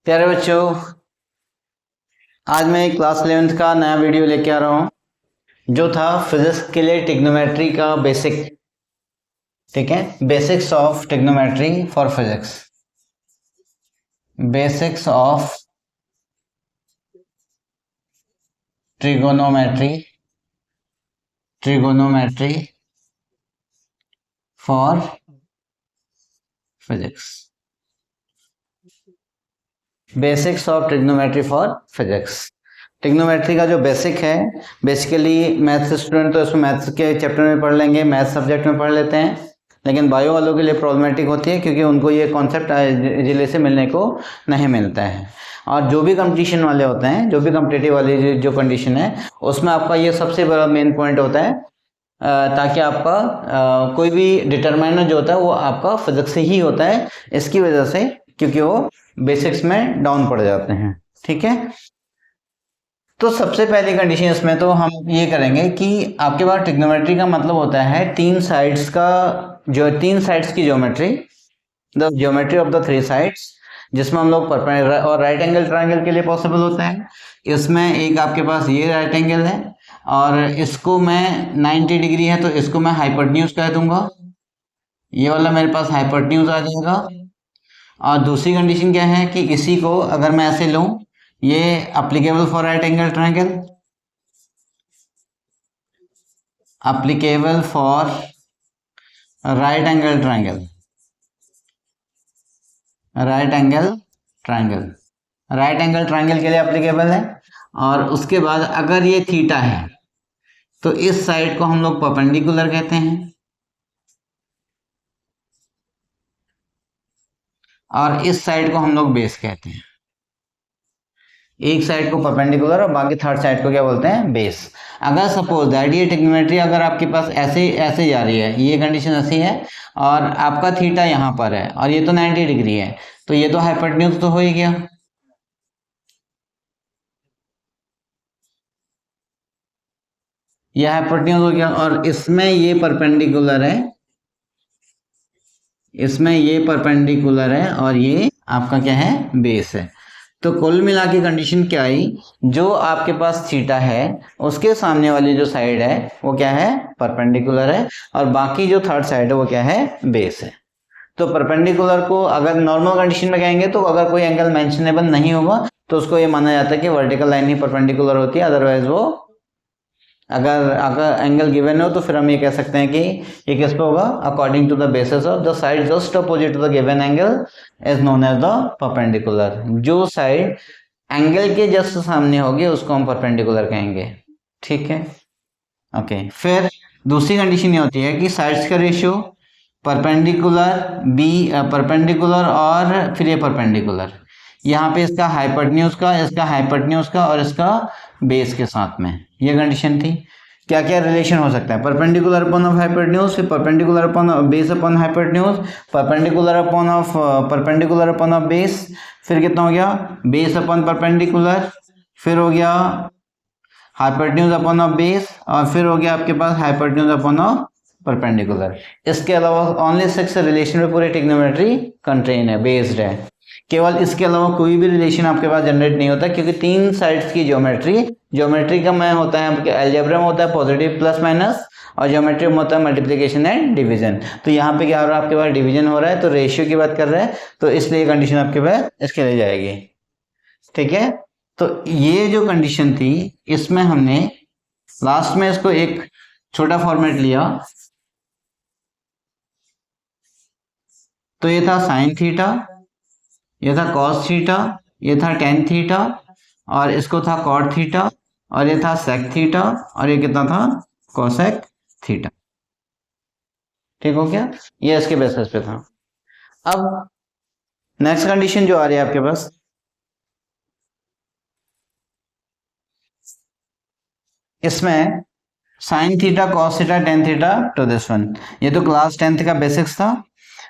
प्यारे बच्चों, आज मैं क्लास 11th का नया वीडियो लेके आ रहा हूँ जो था फिजिक्स के लिए ट्रिग्नोमेट्री का बेसिक। ठीक है, basics of trigonometry for physics. Basics of trigonometry for physics. Basics of trigonometry for physics. Trigonometry का जो बेसिक है, बेसिकली मैथ्स स्टूडेंट तो इसमें मैथ्स के चैप्टर में पढ़ लेंगे, मैथ्स सब्जेक्ट में पढ़ लेते हैं, लेकिन बायो वालों के लिए प्रॉब्लमेटिक होती है क्योंकि उनको ये कॉन्सेप्ट जिले से मिलने को नहीं मिलता है। और जो भी कंपटीशन वाले होते हैं, जो भी कॉम्पिटिटिव वाली जो कंडीशन है, उसमें आपका ये सबसे बड़ा मेन पॉइंट होता है, ताकि आपका कोई भी डिटरमाइनर जो होता है वो आपका फिजिक्स से ही होता है, इसकी वजह से, क्योंकि वो बेसिक्स में डाउन पड़ जाते हैं। ठीक है, तो सबसे पहली कंडीशन इसमें तो हम ये करेंगे कि आपके पास ट्रिग्नोमेट्री का मतलब होता है तीन साइड्स की geometry, the geometry of the three sides, जिसमें हम लोग और राइट एंगल ट्रायंगल के लिए पॉसिबल होता है। इसमें एक आपके पास ये राइट एंगल है और इसको मैं 90 डिग्री है तो इसको मैं हाइपोटेन्यूज कह दूंगा, ये वाला मेरे पास हाइपोटेन्यूज आ जाएगा। और दूसरी कंडीशन क्या है कि इसी को अगर मैं ऐसे लूं, ये applicable for right angle triangle, applicable for right angle triangle, right angle triangle के लिए अप्लीकेबल है। और उसके बाद अगर ये थीटा है तो इस साइड को हम लोग परपेंडिकुलर कहते हैं और इस साइड को हम लोग बेस कहते हैं। एक साइड को परपेंडिकुलर और बाकी थर्ड साइड को क्या बोलते हैं, बेस। अगर सपोज दैट ये ट्रिग्नोमेट्री अगर आपके पास ऐसे जा रही है, ये कंडीशन ऐसी है और आपका थीटा यहाँ पर है और ये तो 90 डिग्री है, तो ये तो हाइपोटेन्यूज तो हो ही गया। ये हाइपोटेन्यूज हो गया और इसमें ये परपेंडिकुलर है, और ये आपका क्या है, बेस है। तो कुल मिला के कंडीशन क्या आई, जो आपके पास थीटा है उसके सामने वाली जो साइड है वो क्या है, परपेंडिकुलर है, और बाकी जो थर्ड साइड है वो क्या है, बेस है। तो परपेंडिकुलर को अगर नॉर्मल कंडीशन में कहेंगे तो अगर कोई एंगल मेंशनेबल नहीं होगा तो उसको ये माना जाता है कि वर्टिकल लाइन ही परपेंडिकुलर होती है, अदरवाइज वो अगर एंगल गिवन हो तो फिर हम ये कह सकते हैं कि ये किस पे होगा, according to the basis of the side just opposite to the given angle is known as the perpendicular. जो साइड एंगल के जस्ट सामने होगी उसको हम परपेंडिकुलर कहेंगे। ठीक है, ओके। फिर दूसरी कंडीशन ये होती है कि साइड्स का रेशियो परपेंडिकुलर और फिर ये परपेंडिकुलर, यहाँ पे इसका हाइपोटेन्यूज का और इसका बेस के साथ में, ये कंडीशन थी। क्या क्या रिलेशन हो सकता है, परपेंडिकुलर अपॉन ऑफ हाइपोटेन्यूज, फिर perpendicular upon base upon hypotenuse, perpendicular upon of base, फिर कितना हो गया, बेस अपॉन परपेंडिकुलर, फिर हो गया हाइपोटेन्यूज अपॉन ऑफ बेस, और फिर हो गया आपके पास हाइपोटेन्यूज अपॉन ऑफ परपेंडिकुलर। इसके अलावा ओनली 6 रिलेशन में पूरी ट्रिग्नोमेट्री कंटेन है, बेस्ड है। केवल इसके अलावा कोई भी रिलेशन आपके पास जनरेट नहीं होता, क्योंकि तीन साइड्स की ज्योमेट्री का मैं होता है, अलजेब्रा में होता है पॉजिटिव प्लस माइनस, और ज्योमेट्री में होता है मल्टीप्लिकेशन एंड डिवीजन। तो यहाँ पे क्या हो रहा है, आपके पास डिवीजन हो रहा है, तो रेशियो की बात कर रहे हैं, तो इसलिए कंडीशन आपके पास इसके लिए जाएगी। ठीक है, तो ये जो कंडीशन थी इसमें हमने लास्ट में इसको एक छोटा फॉर्मेट लिया, तो ये था साइन थीटा, ये था कॉस थीटा, ये था टेन थीटा, और इसको था कॉट थीटा, और ये था सेक थीटा, और ये कितना था, कोसेक थीटा। ठीक हो गया, ये इसके बेसिस पे था। अब नेक्स्ट कंडीशन जो आ रही है आपके पास, इसमें sine theta cos theta tan theta two this one, ये तो क्लास 10th का बेसिक्स था।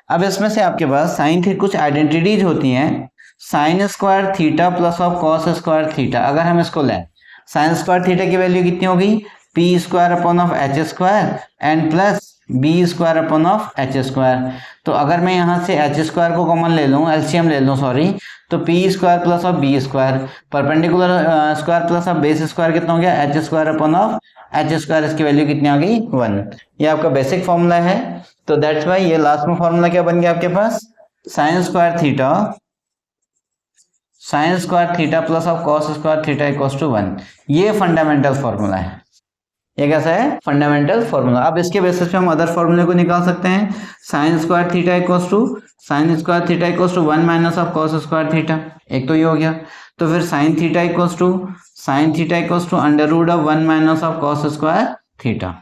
अब इसमें से आपके पास साइन थीटा कुछ आइडेंटिटीज होती हैं, sine square theta plus of cos square theta. अगर हम इसको लें, साइन स्क्वायर थीटा की वैल्यू कितनी होगी, P square upon of H square and plus B square upon of H square. तो अगर मैं यहाँ से एच स्क्वायर को कॉमन ले लूँ, एलसीएम ले लूँ सॉरी, तो P square plus of B square, perpendicular square plus of base square कितना हो गया, H square upon of H square, इसकी वैल्यू कितनी आ गई 1। ये आपका बेसिक फॉर्मूला है। तो दैट्स वाई ये लास्ट में फॉर्मूला क्या बन गया आपके पास, sine square theta plus of cos square theta equals to 1। ये फंडामेंटल फॉर्मूला है। ये कैसा है, फंडामेंटल फॉर्मूला। अब इसके बेसिस पे हम अदर फॉर्मूले को निकाल सकते हैं। Sine square theta equals to 1 minus of cos square theta, एक तो ये हो गया। तो फिर sine theta equals to under root of 1 minus of cos square theta,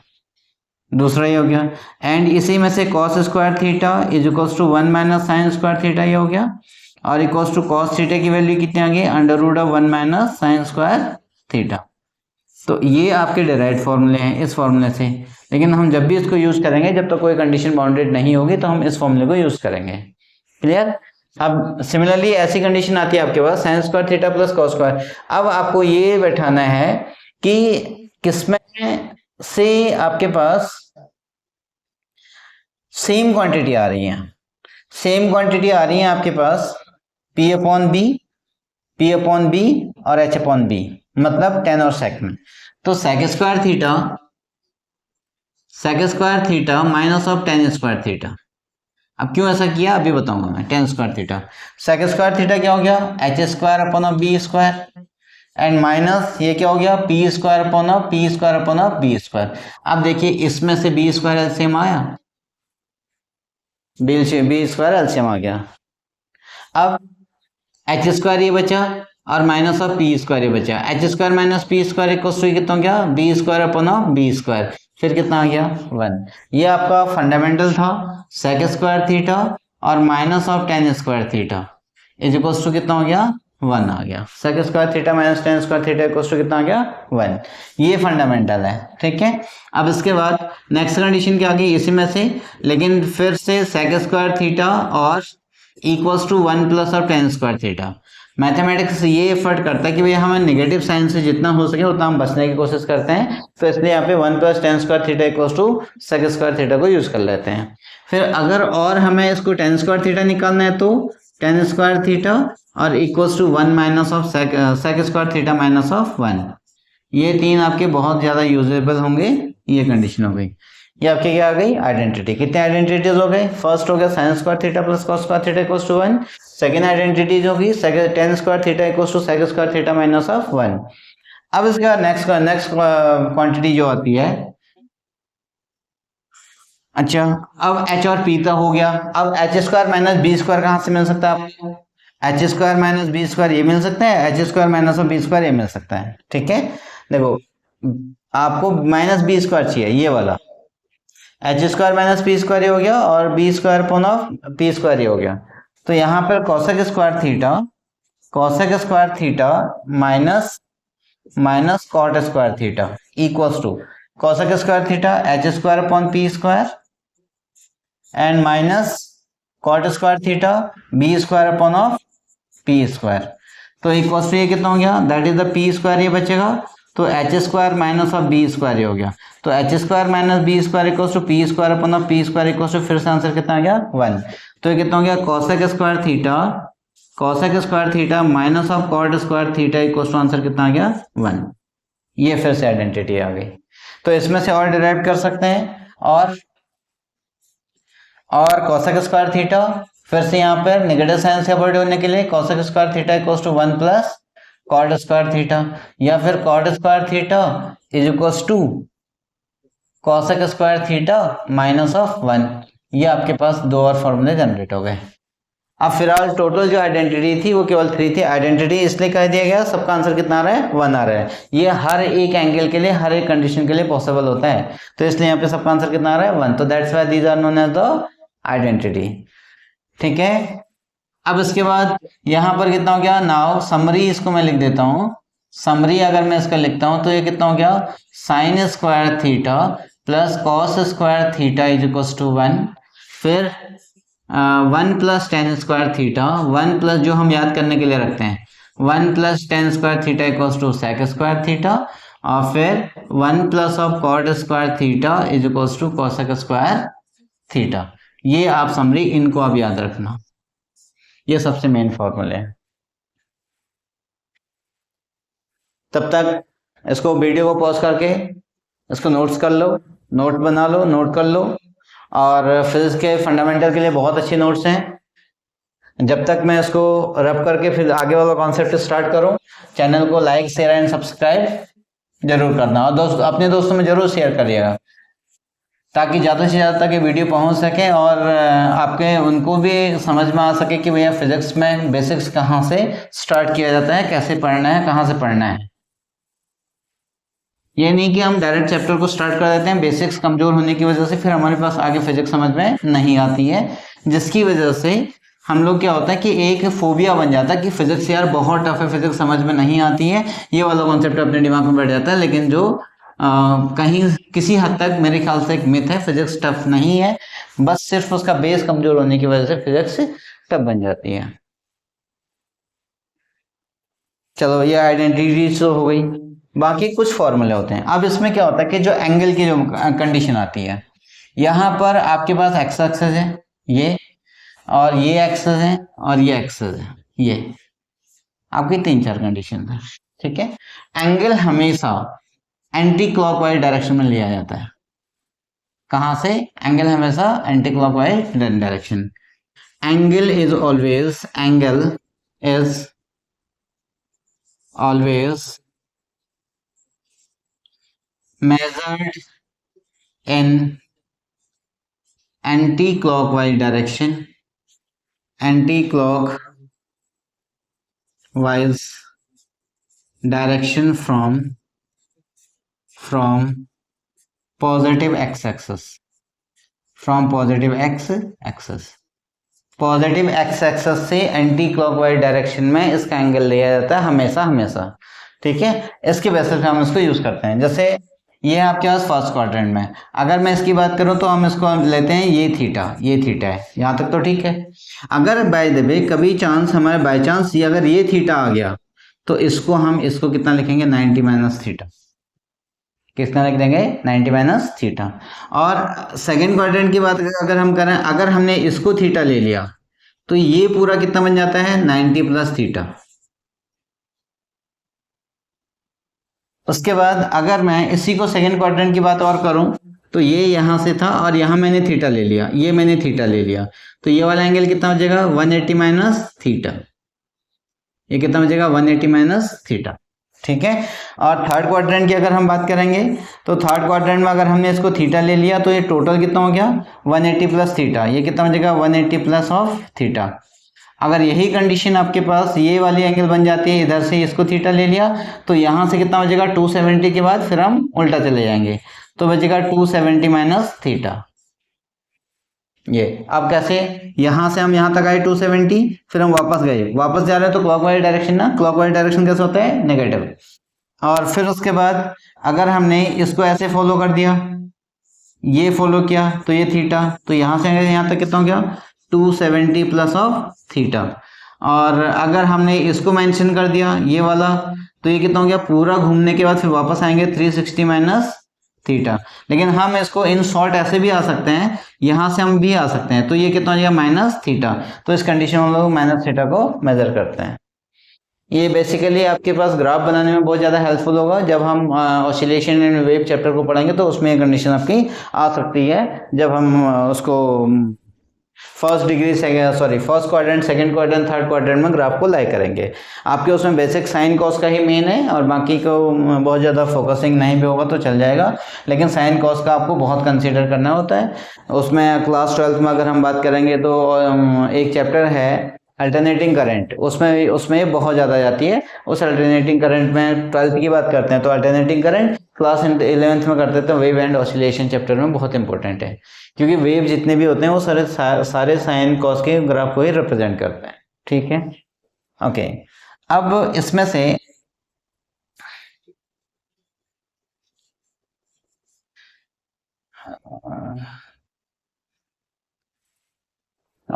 दूसरा ये हो गया। एंड इसी में से cos square theta is equals to 1 minus sine square theta, ये हो गया। और इक्वल्स टू कॉस थीटा की वैल्यू कितनी आ गई, under root of 1 minus sine square theta. तो ये आपके डिराइव्ड फॉर्मूले हैं इस फॉर्मूले से। लेकिन हम जब भी इसको यूज करेंगे, जब तक तो कोई कंडीशन बाउंडेड नहीं होगी, तो हम इस फॉर्मूले को यूज करेंगे। क्लियर। अब सिमिलरली ऐसी कंडीशन आती है आपके पास sine square theta plus cos square. अब आपको ये बैठाना है कि किसमें से आपके पास सेम क्वांटिटी आ रही है, आपके पास P अपॉन बी और H अपॉन बी, मतलब tan और sec में। तो sec square theta minus of tan square theta. अब क्यों ऐसा किया अभी बताऊंगा मैं। tan square theta, sec square theta क्या हो गया, H square upon of B square, and minus ये क्या हो गया, P square upon of B square. अब देखिए इसमें से बी स्क्वायर एलसीएम आया, बी स्क्वायर एलसीएम आ गया। अब एच स्क्वायर ये बचा और माइनस ऑफ पी स्क्वायर ये बचा। H square minus P square equals to कितना हो गया, B square upon of B square, फिर कितना आ गया 1। ये आपका फंडामेंटल था। सेक स्क्वायर थीटा और minus of tan square theta is equals to कितना हो गया 1 आ गया। Sec square theta minus tan square theta equals to कितना आ गया 1। ये फंडामेंटल है, ठीक है। अब इसके बाद नेक्स्ट कंडीशन क्या आ गई इसी में से, लेकिन फिर से सेक स्क्वायर थीटा और equals to 1 plus of tan square theta. Mathematics ये एफर्ट करता है कि भैया हमें नेगेटिव साइन से जितना हो सके उतना हम बचने की कोशिश करते हैं, तो इसलिए यहाँ पे 1 plus tan square theta equals to sec square theta को यूज कर लेते हैं। फिर अगर और हमें इसको tan स्क्वायर थीटा निकालना है तो tan स्क्वायर थीटा और equals to 1 minus of sec square theta minus of 1। ये तीन आपके बहुत ज्यादा यूजेबल होंगे। ये कंडीशन हो गई। ये आपकी क्या आ गई आइडेंटिटी। कितने आइडेंटिटीज हो गए, फर्स्ट हो गया sine square theta plus cos square theta equals to 1। Second identities होगी tan square theta equals to sec square theta minus of 1। अब इसके बाद नेक्स्ट क्वांटिटी जो आती है, अच्छा अब h और p तो हो गया। अब H square minus B square कहाँ से मिल सकता है आपको, H square minus B square ये मिल सकता है, H square minus of B square ये मिल सकता है, ठीक है। देखो आपको माइनस बी स्क्वायर चाहिए, ये वाला H square minus P square हो गया और B square upon of P square हो गया। तो यहाँ पर cosec square theta minus cot square theta equals to cosec square theta H square upon P square and minus cot square theta B square upon of P square. तो equals to ये कितना हो गया, that is the P square, ये बचेगा। तो H square minus of B square हो गया। तो H square minus B square equals to P square upon of P square equals to, फिर से आंसर कितना आ गया 1। तो ये कितना हो गया cosec square theta minus of cot square theta equals to, answer कितना आ गया 1। ये फिर से आइडेंटिटी आ गई। तो इसमें से और डिराइव कर सकते हैं और कॉसेक स्क्वायर थीटा, फिर से यहाँ पर नेगेटिव साइन से अवॉइड होने के लिए cosec square theta equals to 1 plus cot square theta, या फिर cot square theta is equals to cosec square theta minus of 1। ये आपके पास दो और फॉर्मूले जनरेट हो गए। अब फिलहाल टोटल जो आइडेंटिटी थी वो केवल 3 थी। आइडेंटिटी इसलिए कह दिया गया सबका आंसर कितना आ रहा है 1 आ रहा है। ये हर एक एंगल के लिए, हर एक कंडीशन के लिए पॉसिबल होता है, तो इसलिए यहाँ पे सबका आंसर कितना आ रहा है 1। तो that's why these are known as the identity, ठीक है। अब इसके बाद यहाँ पर कितना हो गया, नाउ समरी इसको मैं लिख देता हूँ। समरी अगर मैं इसका लिखता हूँ तो ये कितना हो गया, sine square theta plus cos square theta is equals to 1, फिर 1 plus tan square theta, 1 plus जो हम याद करने के लिए रखते हैं 1 plus tan square theta equals to sec square theta, और फिर 1 plus of cot square theta is equals to cosec square theta. ये आप समरी इनको आप याद रखना, ये सबसे मेन फॉर्मूले हैं। तब तक इसको वीडियो को पॉज करके इसको नोट्स कर लो, नोट बना लो, नोट कर लो। और फिजिक्स के फंडामेंटल के लिए बहुत अच्छे नोट्स हैं। जब तक मैं इसको रब करके फिर आगे वाला कॉन्सेप्ट स्टार्ट करूं, चैनल को लाइक शेयर एंड सब्सक्राइब जरूर करना, और अपने दोस्तों में जरूर शेयर करिएगा, ताकि ज़्यादा से ज़्यादा तक ये वीडियो पहुंच सके और आपके उनको भी समझ में आ सके कि भैया फिजिक्स में बेसिक्स कहाँ से स्टार्ट किया जाता है, कैसे पढ़ना है, कहाँ से पढ़ना है। ये नहीं कि हम डायरेक्ट चैप्टर को स्टार्ट कर देते हैं, बेसिक्स कमजोर होने की वजह से फिर हमारे पास आगे फिजिक्स समझ में नहीं आती है, जिसकी वजह से हम लोग क्या होता है कि एक फोबिया बन जाता है कि फिजिक्स यार बहुत टफ है, फिजिक्स समझ में नहीं आती है, ये वाला कॉन्सेप्ट अपने दिमाग में बैठ जाता है। लेकिन जो कहीं किसी हद तक मेरे ख्याल से एक मिथ है, फिजिक्स टफ नहीं है, बस सिर्फ उसका बेस कमजोर होने की वजह से फिजिक्स टफ बन जाती है। चलो ये आइडेंटिटी तो हो गई, बाकी कुछ फॉर्मूले होते हैं। अब इसमें क्या होता है कि जो एंगल की जो कंडीशन आती है, यहाँ पर आपके पास एक्स एक्सेस है ये, और ये एक्सेस है, और ये एक्सेस है, ये आपकी 3-4 कंडीशन है। ठीक है, एंगल हमेशा एंटी क्लॉकवाइज डायरेक्शन में लिया जाता है। कहां से? एंगल हमेशा anti clockwise direction. Angle is always measured in anti-clockwise direction from positive x-axis, positive X axis से एंटी क्लॉकवाइज डायरेक्शन में इसका एंगल लिया जाता है हमेशा हमेशा। ठीक है, इसके बेसिस पे हम इसको यूज करते हैं। जैसे ये आपके पास फर्स्ट क्वाड्रेंट में, अगर मैं इसकी बात करूं तो हम इसको लेते हैं ये थीटा है, यहां तक तो ठीक है। अगर बाय द वे कभी चांस हमारे बाय चांस ये अगर ये थीटा आ गया, तो इसको कितना लिखेंगे? 90 माइनस थीटा। कितना लिख देंगे? 90 माइनस थीटा। और सेकेंड क्वाड्रेंट की बात अगर हम करें, अगर हमने इसको थीटा ले लिया तो ये पूरा कितना बन जाता है? 90 प्लस थीटा। उसके बाद अगर मैं इसी को सेकेंड क्वाड्रेंट की बात और करूं, तो ये यहां से था और यहां मैंने थीटा ले लिया, ये मैंने थीटा ले लिया, तो ये वाला एंगल कितना हो जाएगा? 180 माइनस थीटा। ये कितना हो जाएगा? 180 माइनस थीटा। ठीक है, और थर्ड क्वाड्रेंट की अगर हम बात करेंगे, तो थर्ड क्वाड्रेंट में अगर हमने इसको थीटा ले लिया तो ये टोटल कितना हो गया? 180 प्लस थीटा। ये कितना हो जाएगा? 180 प्लस ऑफ थीटा। अगर यही कंडीशन आपके पास ये वाली एंगल बन जाती है, इधर से इसको थीटा ले लिया, तो यहां से कितना हो जाएगा? 270 के बाद फिर हम उल्टा चले जाएंगे, तो बचेगा 270 माइनस थीटा। ये अब कैसे? यहां से हम यहां तक आए 270, फिर हम वापस गए, वापस जा रहे हैं तो क्लॉकवाइज डायरेक्शन ना, क्लॉकवाइज डायरेक्शन कैसे होता है? नेगेटिव। और फिर उसके बाद अगर हमने इसको ऐसे फॉलो कर दिया, ये फॉलो किया, तो ये थीटा, तो यहां से यहां तक कितना हो गया? 270 प्लस ऑफ थीटा। और अगर हमने इसको मेंशन कर दिया ये वाला, तो ये कितना हो गया? पूरा घूमने के बाद फिर वापस आएंगे 360 माइनस थीटा। लेकिन हम इसको इन शॉर्ट ऐसे भी आ सकते हैं, यहां से हम भी आ सकते हैं, तो ये कितना हो जाएगा? Minus theta. तो इस कंडीशन में हम लोग माइनस थीटा को मेजर करते हैं। ये बेसिकली आपके पास ग्राफ बनाने में बहुत ज़्यादा हेल्पफुल होगा। जब हम ऑसिलेशन एंड वेव चैप्टर को पढ़ेंगे तो उसमें ये कंडीशन आपकी आ सकती है, जब हम उसको first quadrant, second quadrant, third quadrant में ग्राफ को लाई करेंगे। आपके उसमें बेसिक साइन कॉस का ही मेन है, और बाकी को बहुत ज़्यादा फोकसिंग नहीं भी होगा तो चल जाएगा, लेकिन साइन कॉस का आपको बहुत कंसीडर करना होता है। उसमें क्लास 12th में अगर हम बात करेंगे तो एक चैप्टर है अल्टरनेटिंग करंट, उसमें बहुत ज़्यादा जाती है। उस अल्टरनेटिंग करंट में 12th की बात करते हैं तो अल्टरनेटिंग करंट क्लास 11th में करते थे। वेव एंड ऑसिलेशन चैप्टर में बहुत इंपॉर्टेंट है, क्योंकि वेव जितने भी होते हैं वो सारे साइन कॉस के ग्राफ को ही रिप्रेजेंट करते हैं। ठीक है, ओके। अब इसमें से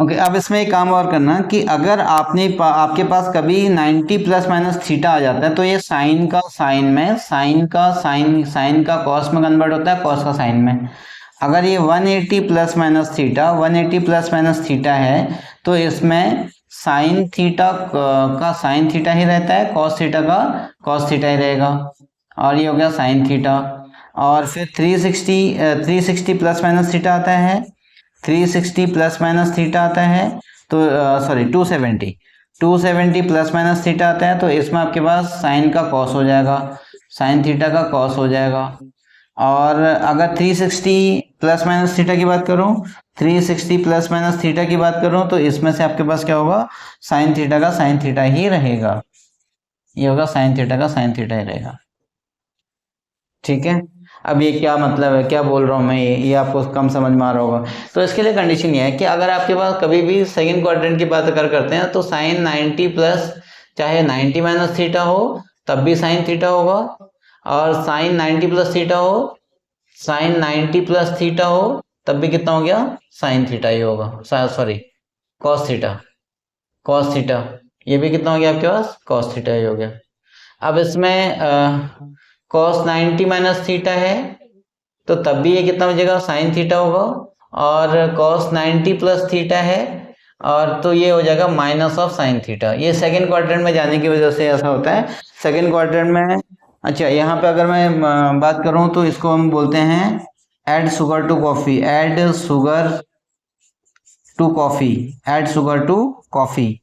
ओके अब इसमें एक काम और करना कि अगर आपके पास कभी 90 प्लस माइनस थीटा आ जाता है तो ये साइन का साइन में, साइन का कॉस में कन्वर्ट होता है, कॉस का साइन में। अगर ये 180 plus minus theta, 180 plus minus theta है तो इसमें साइन थीटा का साइन थीटा ही रहता है, कॉस थीटा का कॉस थीटा ही रहेगा, और ये हो गया साइन थीटा। और फिर 360 प्लस माइनस थीटा आता है, 360 प्लस माइनस थीटा आता है तो सॉरी 270 प्लस माइनस थीटा आता है तो इसमें आपके पास साइन का कॉस हो जाएगा, साइन थीटा का कॉस हो जाएगा। और अगर 360 प्लस माइनस थीटा की बात करूं, 360 प्लस माइनस थीटा की बात करूं तो इसमें से आपके पास क्या होगा, साइन थीटा का साइन थीटा ही रहेगा, ये होगा साइन थीटा का साइन थीटा ही रहेगा। ठीक है, अब ये क्या मतलब है, क्या बोल रहा हूँ मैं, ये आपको कम समझ में आ रहा होगा। तो इसके लिए कंडीशन ये है कि अगर आपके पास कभी भी सेकंड क्वाड्रेंट की बात अगर करते हैं तो साइन 90 प्लस, चाहे 90 माइनस थीटा हो तब भी साइन थीटा होगा, और साइन 90 प्लस थीटा हो, साइन 90 प्लस थीटा हो तब भी कितना हो गया, साइन थीटा ही होगा, sorry cos theta, cos theta, ये भी कितना हो गया आपके पास, कॉस थीटा ही हो गया। अब इसमें कॉस 90 माइनस थीटा है तो तब भी ये कितना हो जाएगा, साइन थीटा होगा, और कॉस 90 प्लस थीटा है और तो ये हो जाएगा माइनस ऑफ साइन थीटा। ये सेकंड क्वाड्रेंट में जाने की वजह से ऐसा होता है सेकंड क्वाड्रेंट में। अच्छा यहाँ पे अगर मैं बात करूँ तो इसको हम बोलते हैं add sugar to coffee, add sugar to coffee, add sugar to coffee.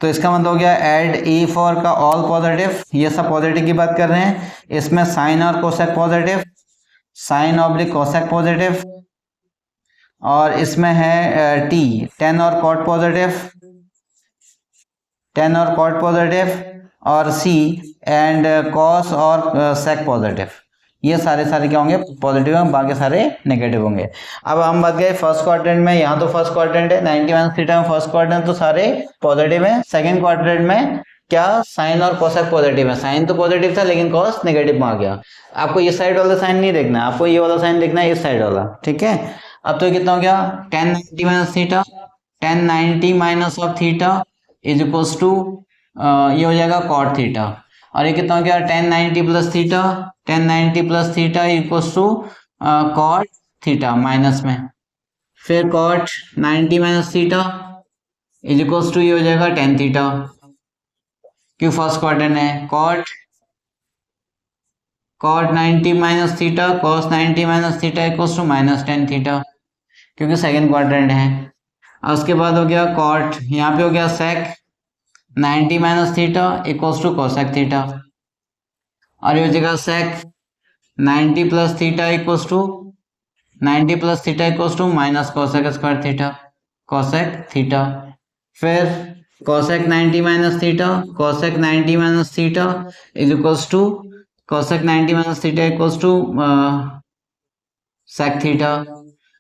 तो इसका मतलब हो गया ऐड ई फॉर का ऑल पॉजिटिव, ये सब पॉजिटिव की बात कर रहे हैं, इसमें साइन और cosec positive, sine oblique cosec positive, और इसमें है टी टेन और कॉट पॉजिटिव, टेन और कॉट पॉजिटिव, और सी एंड कॉस और सेक पॉजिटिव। ये सारे क्या होंगे, पॉजिटिव होंगे, बाकी सारे नेगेटिव होंगे। अब हम बात गए फर्स्ट क्वाड्रेंट में, यहाँ तो फर्स्ट क्वाड्रेंट है 90 माइनस थीटा में फर्स्ट क्वाड्रेंट तो सारे पॉजिटिव है। सेकंड क्वाड्रेंट में क्या, साइन और कोसेक पॉजिटिव है, साइन तो पॉजिटिव था लेकिन कॉस नेगेटिव में आ गया। आपको इस साइड वाला साइन नहीं देखना है, आपको ये वाला साइन देखना है, इस साइड वाला। ठीक है, अब तो कितना हो गया, tan 90 minus theta, tan 90 minus of theta is equals to ये हो जाएगा कॉट थीटा, और ये कितना हो गया tan 90 plus theta, tan 90 plus theta equals to cot theta minus में, फिर cot 90 minus theta is equals to ये हो जाएगा tan थीटा, क्यों फर्स्ट क्वाड्रेंट है, cot 90 minus theta cos 90 minus theta equals to minus tan theta, क्योंकि second quadrant है। और उसके बाद हो गया कॉट, यहाँ पे हो गया sec 90 minus theta equals to cosec theta, और ये हो जाएगा sec 90 plus theta equals to 90 plus theta equals to minus cosec square theta, cosec theta, फिर cosec 90 minus theta, cosec 90 minus theta is equals to cosec 90 minus theta equals to sec theta,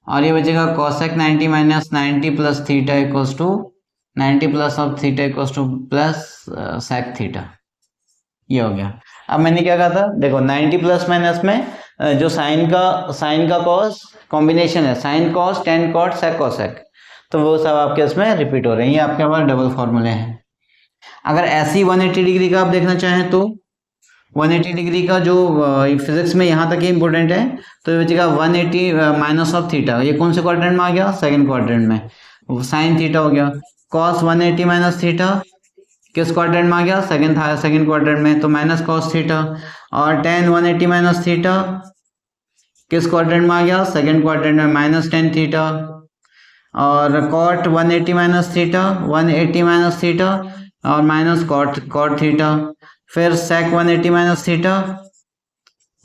और ये बचेगा cosec 90 minus 90 plus theta equals to 90 plus of theta equals two plus sec theta, ये हो गया। अब मैंने क्या कहा था, देखो 90 प्लस माइनस में जो साइन का कॉस कॉम्बिनेशन है, sine cos tan cot sec cosec, तो वो सब आपके इसमें रिपीट हो रहे हैं, ये आपके पास डबल फॉर्मूले हैं। अगर ऐसी 180 डिग्री का आप देखना चाहें तो 180 डिग्री का जो फिजिक्स में यहाँ तक ही इंपॉर्टेंट है, तो ये बचेगा 180 माइनस ऑफ थीटा, ये कौन से क्वाड्रेंट में आ गया, सेकंड क्वाड्रेंट में, साइन थीटा हो गया, कॉस 180 माइनस थीटा किस क्वाड्रेंट में आ गया, सेकंड क्वाड्रेंट में, तो माइनस कॉस थीटा, और टेन 180 माइनस थीटा किस क्वाड्रेंट में आ गया, सेकंड क्वाड्रेंट में, माइनस टेन थीटा, और cot 180 minus theta 180 minus theta और माइनस कॉट थीटा, फिर sec 180 minus theta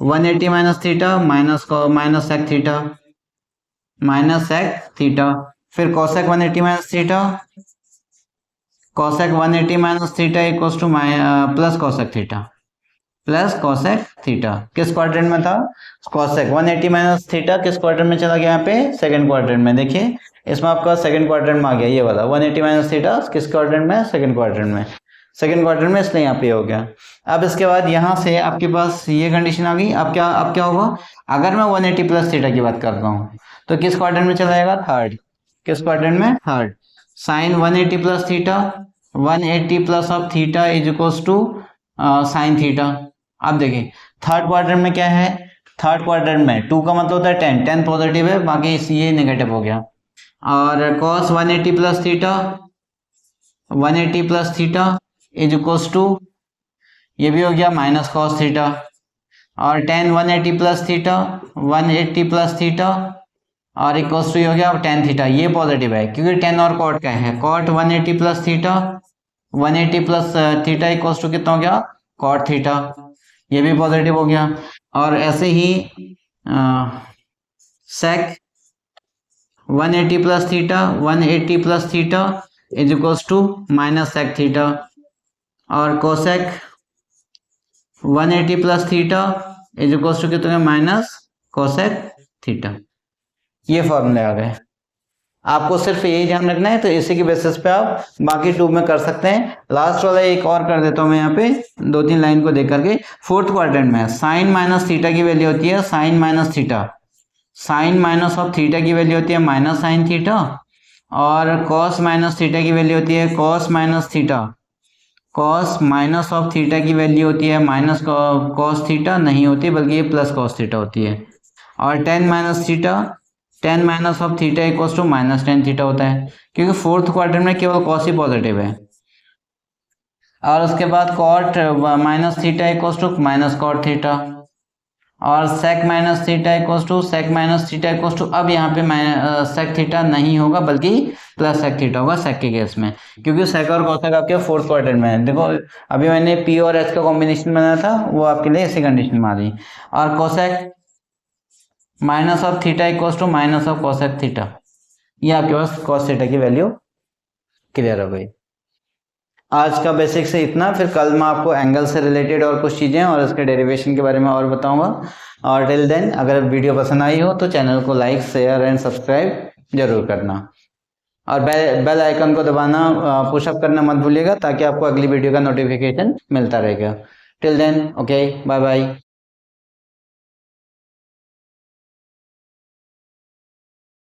180 minus theta minus sec theta minus sec theta, फिर cosec 180 minus theta cosec 180 minus theta equals two plus cosec theta किस quadrant में था, cosec 180 minus theta किस quadrant में चला गया, यहाँ पे सेकंड क्वाड्रेंट में। देखिए इसमें आपका सेकंड क्वाड्रेंट में आ गया, ये वाला 180 माइनस थीटा किस क्वाड्रेंट में, सेकंड क्वाड्रेंट में, इसलिए यहाँ पे हो गया। अब इसके बाद यहाँ से आपके पास ये कंडीशन आ गई। अब क्या होगा, अगर मैं 180 प्लस थीटा की बात करता हूँ तो किस क्वाड्रेंट में चला जाएगा, थर्ड, किस क्वाड्रेंट में? Third. Sine 180 plus theta, 180 plus of theta is equals to sine theta. अब देखिए थर्ड क्वाड्रेंट में क्या है, थर्ड क्वाड्रेंट में 2 का मतलब होता है 10, 10 पॉजिटिव है, बाकी ये नेगेटिव हो गया। और cos 180 plus theta, 180 plus theta is equals to, ये भी हो गया माइनस कॉस थीटा। और tan 180 plus theta, 180 plus theta और इक्वल्स टू हो गया टेन थीटा, ये पॉजिटिव है क्योंकि टेन और कॉट का है, cot 180 plus theta, 180 plus theta equals to कितना हो गया? कॉट थीटा, ये भी पॉजिटिव हो गया। और ऐसे ही sec 180 plus theta, 180 plus theta is equals to minus sec theta. और cosec 180 plus theta is equals to कितना? Minus cosec theta. ये फॉर्मूले आ गए। आपको सिर्फ यही ध्यान रखना है, तो इसी की बेसिस पे आप बाकी 2 में कर सकते हैं। लास्ट वाला एक और कर देता हूं मैं यहाँ पे 2-3 लाइन को देख करके। फोर्थ क्वाड्रेंट में साइन माइनस थीटा की वैल्यू होती है sine minus theta, sine minus of theta की वैल्यू होती है माइनस साइन थीटा, और कॉस माइनस थीटा की वैल्यू होती है cos minus theta, cos minus of theta की वैल्यू होती है माइनस कॉस थीटा नहीं होती, बल्कि ये प्लस कॉस थीटा होती है। और tan minus theta, tan minus of theta equals to minus tan theta होता है, क्योंकि फोर्थ क्वाड्रेंट में केवल कॉस ही पॉजिटिव है। और उसके बाद cot minus theta equals to minus cot theta, और sec minus theta equals to sec minus theta equals to, अब यहाँ पे सेक थीटा नहीं होगा बल्कि प्लस सेक थीटा होगा सेक के केस में, क्योंकि सेक और कोसेक आपके फोर्थ क्वाड्रेंट में है। देखो अभी मैंने पी और एच का कॉम्बिनेशन बनाया था, वो आपके लिए इसी कंडीशन में आ रही। और cosec minus of theta equals to minus of cosec theta, ये आपके पास कॉस थीटा की वैल्यू क्लियर हो गई। आज का बेसिक से इतना, फिर कल मैं आपको एंगल से रिलेटेड और कुछ चीज़ें और इसके डेरिवेशन के बारे में और बताऊंगा। और टिल देन अगर वीडियो पसंद आई हो तो चैनल को लाइक शेयर एंड सब्सक्राइब जरूर करना, और बेल आइकन को दबाना, पुशअप करना मत भूलिएगा, ताकि आपको अगली वीडियो का नोटिफिकेशन मिलता रहेगा। Till then okay, bye bye.